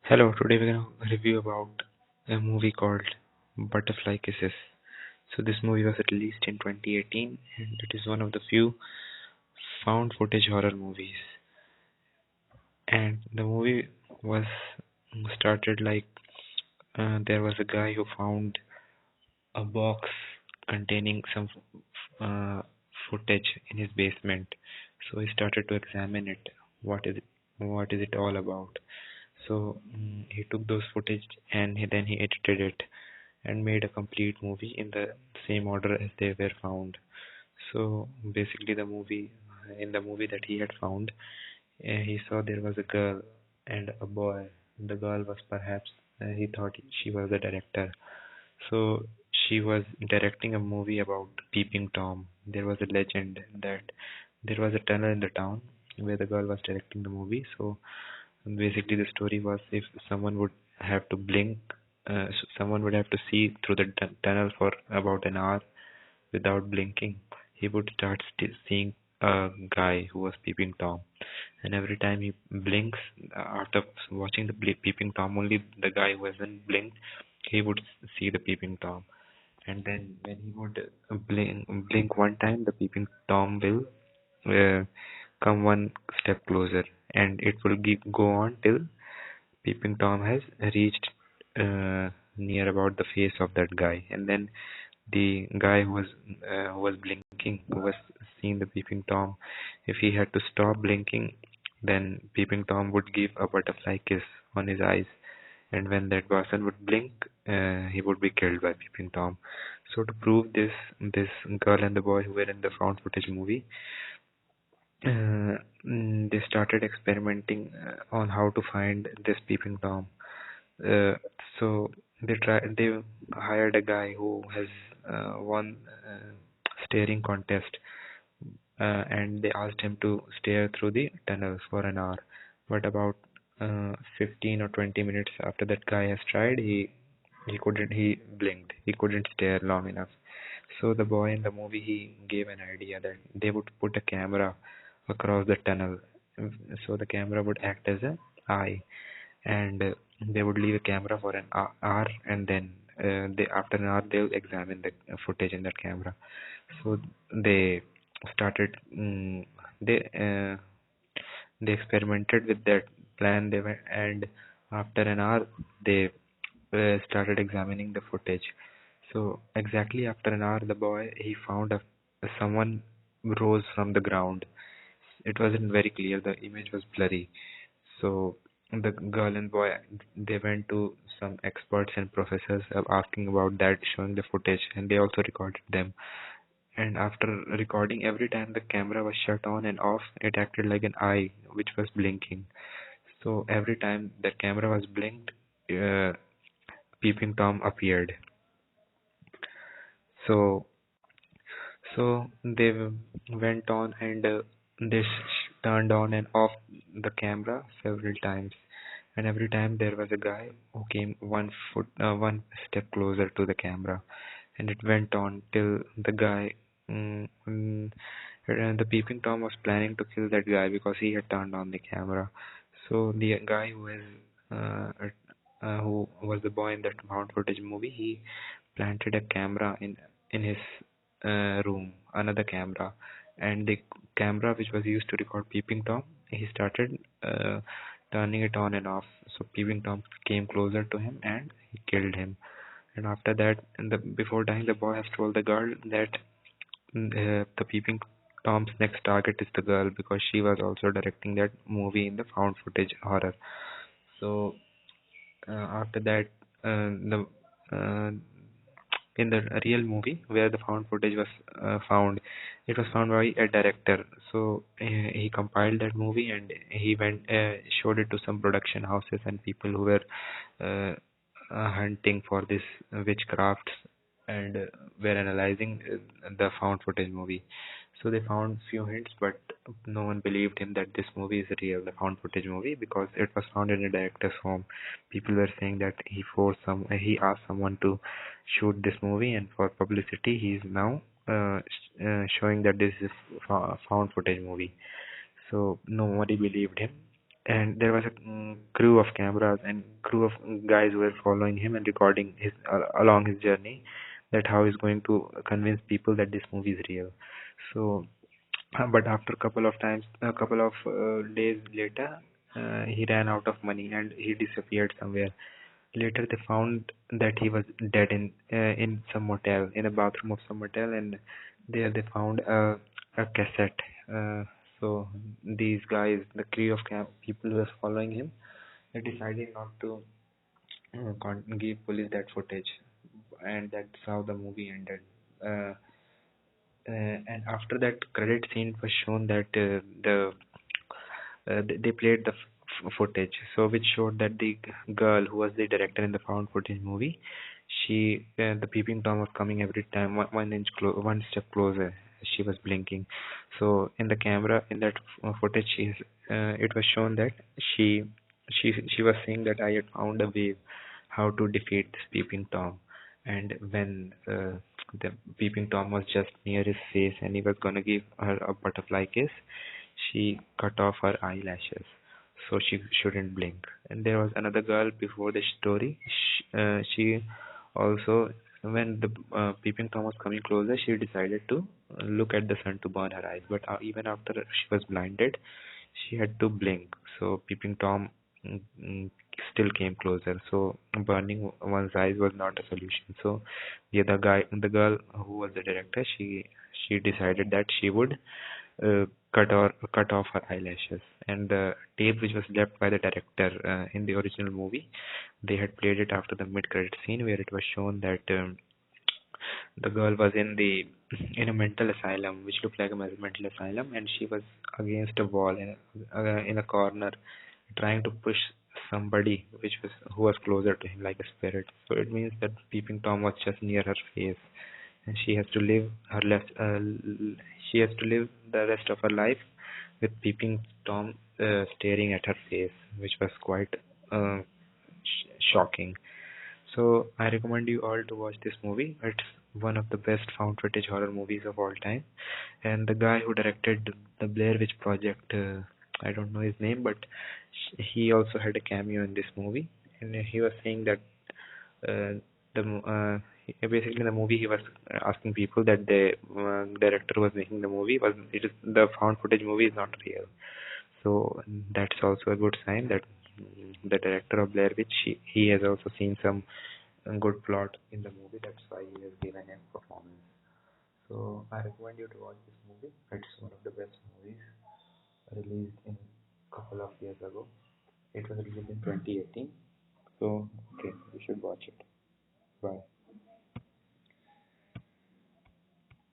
Hello, today we're going to review about a movie called Butterfly Kisses. So this movie was released in 2018 and it is one of the few found footage horror movies. And the movie was started like there was a guy who found a box containing some uh, footage in his basement. So he started to examine it. What is it all about? So he took those footage and then he edited it and made a complete movie in the same order as they were found. So basically, in the movie that he had found, he saw there was a girl and a boy. The girl was perhaps he thought she was the director. So she was directing a movie about Peeping Tom. There was a legend that there was a tunnel in the town where the girl was directing the movie. So basically, the story was if someone would have to blink, someone would have to see through the tunnel for about an hour without blinking. He would start seeing a guy who was peeping Tom, and every time he blinks, after watching the peeping Tom, only the guy who hasn't blinked, he would see the peeping Tom. And then when he would blink one time, the peeping Tom will uh, come one step closer, and it will go on till Peeping Tom has reached near about the face of that guy, and then the guy who was blinking, who was seeing the Peeping Tom, if he had to stop blinking, then Peeping Tom would give a butterfly kiss on his eyes, and when that person would blink, he would be killed by Peeping Tom. So to prove this, this girl and the boy who were in the found footage movie, they started experimenting on how to find this Peeping Tom. Uh, so they hired a guy who has won staring contest, and they asked him to stare through the tunnels for an hour. But about 15 or 20 minutes after that guy has tried, he blinked. He couldn't stare long enough. So the boy in the movie, he gave an idea that they would put a camera across the tunnel. So the camera would act as an eye, and they would leave a camera for an hour, and then they after an hour they'll examine the footage in that camera. So they started they experimented with that plan. They went, and after an hour they started examining the footage. So exactly after an hour, the boy he found someone rose from the ground. It wasn't very clear. The image was blurry. So the girl and boy they went to some experts and professors asking about that, showing the footage, and they also recorded them. And after recording, every time the camera was shut on and off, it acted like an eye which was blinking. So every time the camera was blinked, Peeping Tom appeared. So they went on and they turned on and off the camera several times, and every time there was a guy who came one step closer to the camera, and it went on till the guy. And the peeping Tom was planning to kill that guy because he had turned on the camera. So the guy who was the boy in that found footage movie, he planted a camera in his room, another camera, and the camera which was used to record Peeping Tom, he started turning it on and off. So Peeping Tom came closer to him and he killed him. And after that, before dying, the boy has told the girl that the Peeping Tom's next target is the girl because she was also directing that movie in the found footage horror. So after that, the uh, in the real movie where the found footage was found, it was found by a director. So he compiled that movie and he went showed it to some production houses and people who were uh, hunting for this witchcrafts and were analyzing the found footage movie. So they found few hints, but no one believed him that this movie is real, the found footage movie, because it was found in a director's home. People were saying that he asked someone to shoot this movie, and for publicity, he is now showing that this is found footage movie. So nobody believed him, and there was a crew of cameras and crew of guys who were following him and recording his along his journey, that how he's going to convince people that this movie is real. So but after a couple of days later, he ran out of money and he disappeared somewhere. Later, they found that he was dead in some motel, in a bathroom of some motel, and there they found a cassette. So these guys, the crew of people who was following him, they decided not to give police that footage, and that's how the movie ended. Uh, and after that credit scene was shown that they played the footage, so which showed that the girl who was the director in the found footage movie, the peeping tom was coming every time one step closer. She was blinking. So in the camera, in that footage, it was shown that she she was saying that I had found a way how to defeat this peeping tom. And when the peeping tom was just near his face and he was gonna give her a butterfly kiss, she cut off her eyelashes so she shouldn't blink. And there was another girl before the story. She also, when the peeping tom was coming closer, she decided to look at the sun to burn her eyes. But even after she was blinded, she had to blink. So peeping tom mm, mm, still came closer. So burning one's eyes was not a solution. So the girl who was the director, she decided that she would uh, cut off her eyelashes. And the tape which was left by the director in the original movie, they had played it after the mid-credit scene where it was shown that the girl was in a mental asylum, which looked like a mental asylum, and she was against a wall in a corner, trying to push somebody who was closer to him, like a spirit. So it means that peeping tom was just near her face, and she has to live the rest of her life with peeping tom staring at her face, which was quite uh, shocking. So I recommend you all to watch this movie. It's one of the best found footage horror movies of all time. And the guy who directed the Blair Witch Project, I don't know his name, but he also had a cameo in this movie. And he was saying that basically in the movie he was asking people that the director was making the movie was it is the found footage movie is not real. So that's also a good sign that the director of Blair Witch, he has also seen some good plot in the movie. That's why he has given a performance. So I recommend you to watch this movie. It's one of the best movies released in a couple of years ago. It was released in 2018. So okay, you should watch it. Bye.